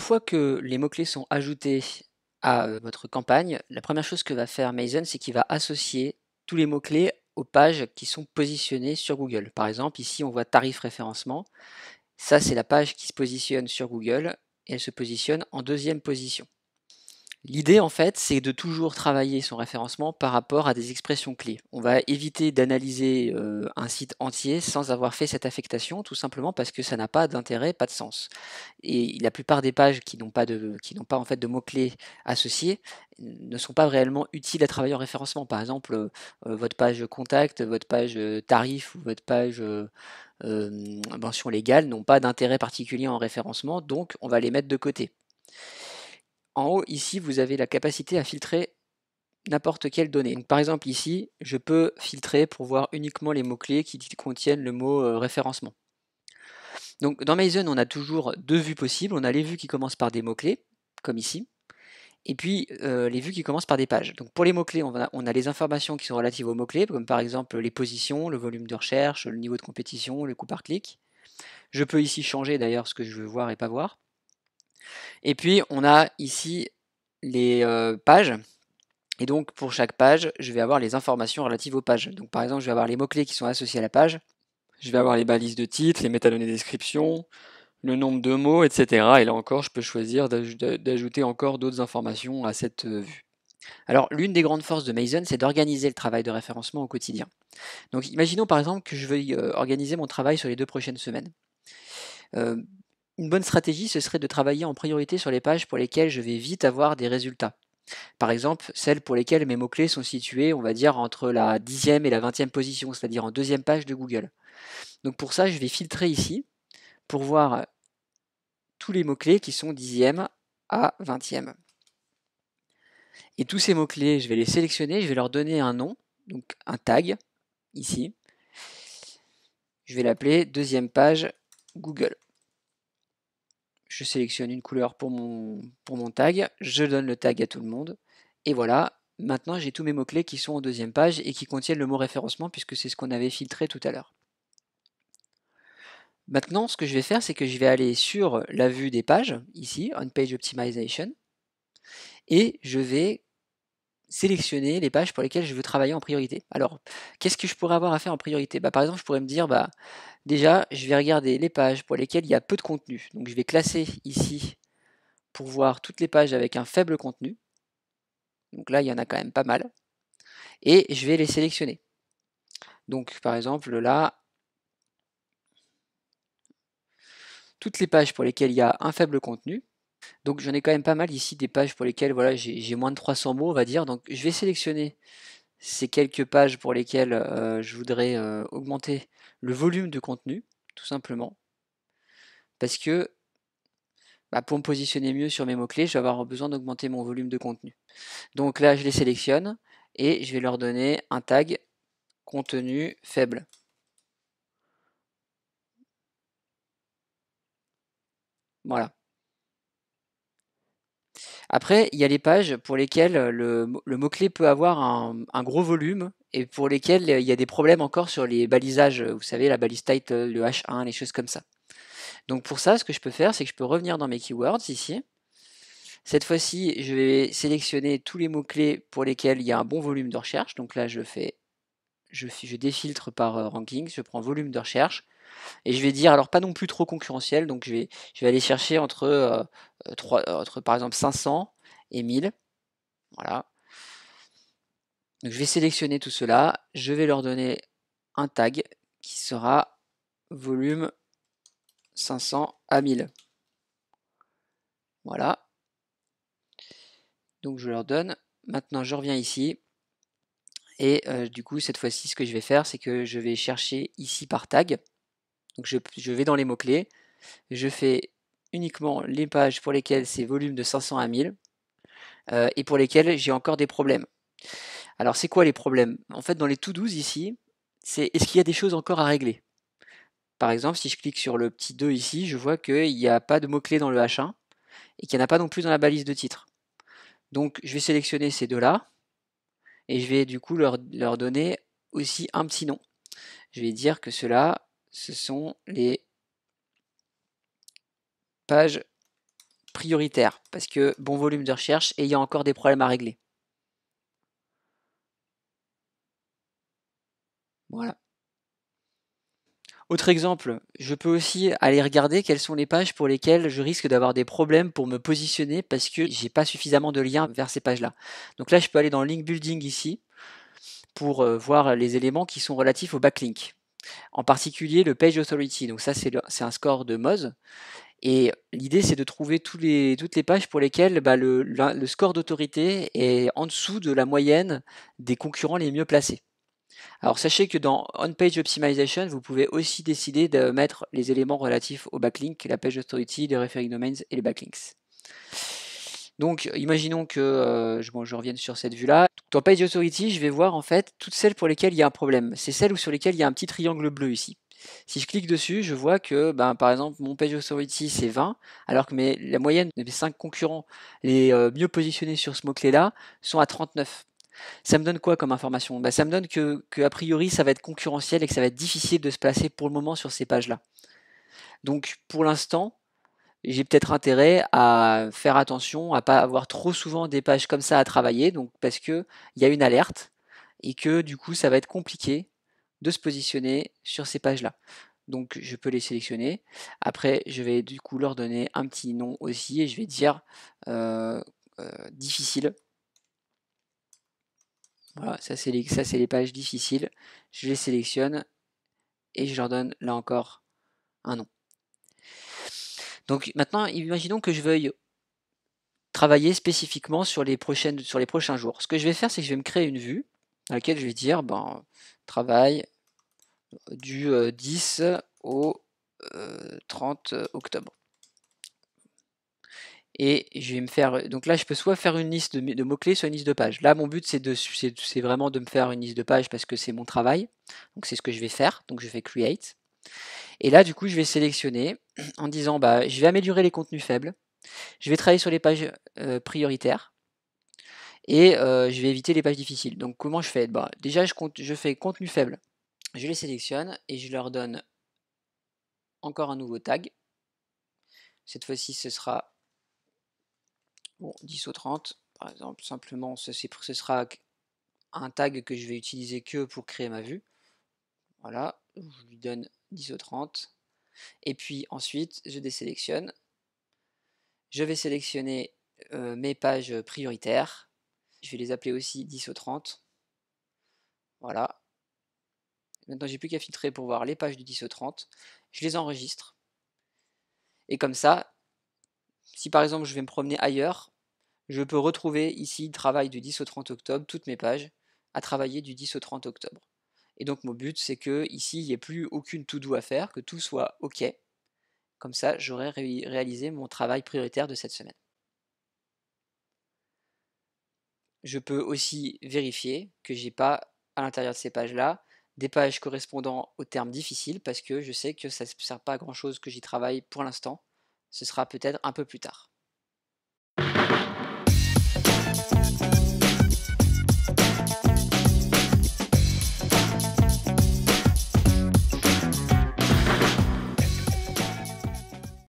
fois que les mots-clés sont ajoutés à votre campagne, la première chose que va faire Mason, c'est qu'il va associer tous les mots-clés aux pages qui sont positionnées sur Google. Par exemple, ici on voit tarif référencement. Ça, c'est la page qui se positionne sur Google et elle se positionne en deuxième position. L'idée, en fait, c'est de toujours travailler son référencement par rapport à des expressions clés. On va éviter d'analyser un site entier sans avoir fait cette affectation, tout simplement parce que ça n'a pas d'intérêt, pas de sens. Et la plupart des pages qui n'ont pas en fait de mots-clés associés ne sont pas réellement utiles à travailler en référencement. Par exemple, votre page contact, votre page tarif ou votre page mention légale n'ont pas d'intérêt particulier en référencement, donc on va les mettre de côté. En haut, ici, vous avez la capacité à filtrer n'importe quelle donnée. Donc, par exemple, ici, je peux filtrer pour voir uniquement les mots-clés qui contiennent le mot référencement. Donc, dans Mason, on a toujours deux vues possibles. On a les vues qui commencent par des mots-clés, comme ici, et puis les vues qui commencent par des pages. Donc, pour les mots-clés, on a les informations qui sont relatives aux mots-clés, comme par exemple les positions, le volume de recherche, le niveau de compétition, le coût par clic. Je peux ici changer d'ailleurs ce que je veux voir et pas voir. Et puis, on a ici les pages. Et donc, pour chaque page, je vais avoir les informations relatives aux pages. Donc, par exemple, je vais avoir les mots-clés qui sont associés à la page. Je vais avoir les balises de titre, les métadonnées description, le nombre de mots, etc. Et là encore, je peux choisir d'ajouter encore d'autres informations à cette vue. Alors, l'une des grandes forces de Mason, c'est d'organiser le travail de référencement au quotidien. Donc, imaginons par exemple que je veuille organiser mon travail sur les 2 prochaines semaines. Une bonne stratégie, ce serait de travailler en priorité sur les pages pour lesquelles je vais vite avoir des résultats. Par exemple, celles pour lesquelles mes mots-clés sont situés, on va dire, entre la 10e et la 20e position, c'est-à-dire en deuxième page de Google. Donc pour ça, je vais filtrer ici pour voir tous les mots-clés qui sont 10e à 20e. Et tous ces mots-clés, je vais les sélectionner, je vais leur donner un nom, donc un tag, ici. Je vais l'appeler deuxième page Google. Je sélectionne une couleur pour mon tag, je donne le tag à tout le monde, et voilà, maintenant j'ai tous mes mots-clés qui sont en deuxième page et qui contiennent le mot référencement puisque c'est ce qu'on avait filtré tout à l'heure. Maintenant, ce que je vais faire, c'est que je vais aller sur la vue des pages, ici, On Page Optimization, et je vais sélectionner les pages pour lesquelles je veux travailler en priorité. Alors, qu'est-ce que je pourrais avoir à faire en priorité? Par exemple, je pourrais me dire, déjà, je vais regarder les pages pour lesquelles il y a peu de contenu. Donc, je vais classer ici pour voir toutes les pages avec un faible contenu. Donc là, il y en a quand même pas mal. Et je vais les sélectionner. Donc, par exemple, là, toutes les pages pour lesquelles il y a un faible contenu. Donc, j'en ai quand même pas mal ici, des pages pour lesquelles voilà, j'ai moins de 300 mots, on va dire. Donc, je vais sélectionner ces quelques pages pour lesquelles je voudrais augmenter le volume de contenu, tout simplement. Parce que pour me positionner mieux sur mes mots-clés, je vais avoir besoin d'augmenter mon volume de contenu. Donc là, je les sélectionne et je vais leur donner un tag contenu faible. Voilà. Après, il y a les pages pour lesquelles le mot-clé peut avoir un gros volume et pour lesquelles il y a des problèmes encore sur les balisages, vous savez, la balise title, le H1, les choses comme ça. Donc pour ça, ce que je peux faire, c'est que je peux revenir dans mes keywords ici. Cette fois-ci, je vais sélectionner tous les mots-clés pour lesquels il y a un bon volume de recherche. Donc là, je défiltre par ranking, je prends volume de recherche. Et je vais dire, alors pas non plus trop concurrentiel, donc je vais aller chercher entre par exemple 500 et 1000. Voilà. Donc je vais sélectionner tout cela, je vais leur donner un tag qui sera volume 500 à 1000. Voilà. Donc je leur donne. Maintenant je reviens ici. Et du coup, cette fois-ci, ce que je vais faire, c'est que je vais chercher ici par tag. Donc je vais dans les mots-clés. Je fais uniquement les pages pour lesquelles c'est volume de 500 à 1000 et pour lesquelles j'ai encore des problèmes. Alors, c'est quoi les problèmes? En fait, dans les to-dos ici, c'est est-ce qu'il y a des choses encore à régler? Par exemple, si je clique sur le petit 2 ici, je vois qu'il n'y a pas de mots-clés dans le H1 et qu'il n'y en a pas non plus dans la balise de titre. Donc, je vais sélectionner ces deux-là et je vais du coup leur donner aussi un petit nom. Je vais dire que ceux-là, ce sont les pages prioritaires, parce que bon volume de recherche et il y a encore des problèmes à régler. Voilà. Autre exemple, je peux aussi aller regarder quelles sont les pages pour lesquelles je risque d'avoir des problèmes pour me positionner parce que j'ai pas suffisamment de liens vers ces pages-là. Donc là, je peux aller dans Link Building ici pour voir les éléments qui sont relatifs au backlink. En particulier le Page Authority, donc ça c'est un score de Moz. Et l'idée c'est de trouver toutes les pages pour lesquelles le score d'autorité est en dessous de la moyenne des concurrents les mieux placés. Alors sachez que dans On-Page Optimization, vous pouvez aussi décider de mettre les éléments relatifs au backlink, la page authority, les referring domains et les backlinks. Donc imaginons que je revienne sur cette vue-là. Dans Page Authority, je vais voir en fait toutes celles pour lesquelles il y a un problème. C'est celles sur lesquelles il y a un petit triangle bleu ici. Si je clique dessus, je vois que par exemple mon Page Authority c'est 20, alors que la moyenne des 5 concurrents les mieux positionnés sur ce mot-clé-là sont à 39. Ça me donne quoi comme information? Ça me donne que a priori ça va être concurrentiel et que ça va être difficile de se placer pour le moment sur ces pages-là. Donc pour l'instant, j'ai peut-être intérêt à faire attention à pas avoir trop souvent des pages comme ça à travailler, donc parce que il y a une alerte et que du coup ça va être compliqué de se positionner sur ces pages-là. Donc je peux les sélectionner. Après, je vais du coup leur donner un petit nom aussi et je vais dire difficile. Voilà, ça c'est les pages difficiles. Je les sélectionne et je leur donne là encore un nom. Donc maintenant, imaginons que je veuille travailler spécifiquement sur les prochains jours. Ce que je vais faire, c'est que je vais me créer une vue dans laquelle je vais dire travail du 10 au 30 octobre. Et je vais me faire. Donc là, je peux soit faire une liste de mots-clés, soit une liste de pages. Là, mon but, c'est vraiment de me faire une liste de pages parce que c'est mon travail. Donc c'est ce que je vais faire. Donc je fais Create. Et là, du coup, je vais sélectionner en disant je vais améliorer les contenus faibles. Je vais travailler sur les pages prioritaires. Et je vais éviter les pages difficiles. Donc comment je fais? Déjà, je fais contenu faible. Je les sélectionne et je leur donne encore un nouveau tag. Cette fois-ci, ce sera 10 au 30, par exemple. Simplement, ce sera un tag que je vais utiliser que pour créer ma vue. Voilà, je lui donne 10 au 30. Et puis ensuite, je désélectionne. Je vais sélectionner mes pages prioritaires. Je vais les appeler aussi 10 au 30. Voilà. Maintenant, j'ai plus qu'à filtrer pour voir les pages du 10 au 30. Je les enregistre. Et comme ça, si par exemple je vais me promener ailleurs, je peux retrouver ici travail du 10 au 30 octobre, toutes mes pages à travailler du 10 au 30 octobre. Et donc mon but c'est que ici il n'y ait plus aucune to-do à faire, que tout soit OK. Comme ça j'aurai réalisé mon travail prioritaire de cette semaine. Je peux aussi vérifier que j'ai pas à l'intérieur de ces pages-là des pages correspondant aux termes difficiles parce que je sais que ça ne sert pas à grand chose que j'y travaille pour l'instant. Ce sera peut-être un peu plus tard.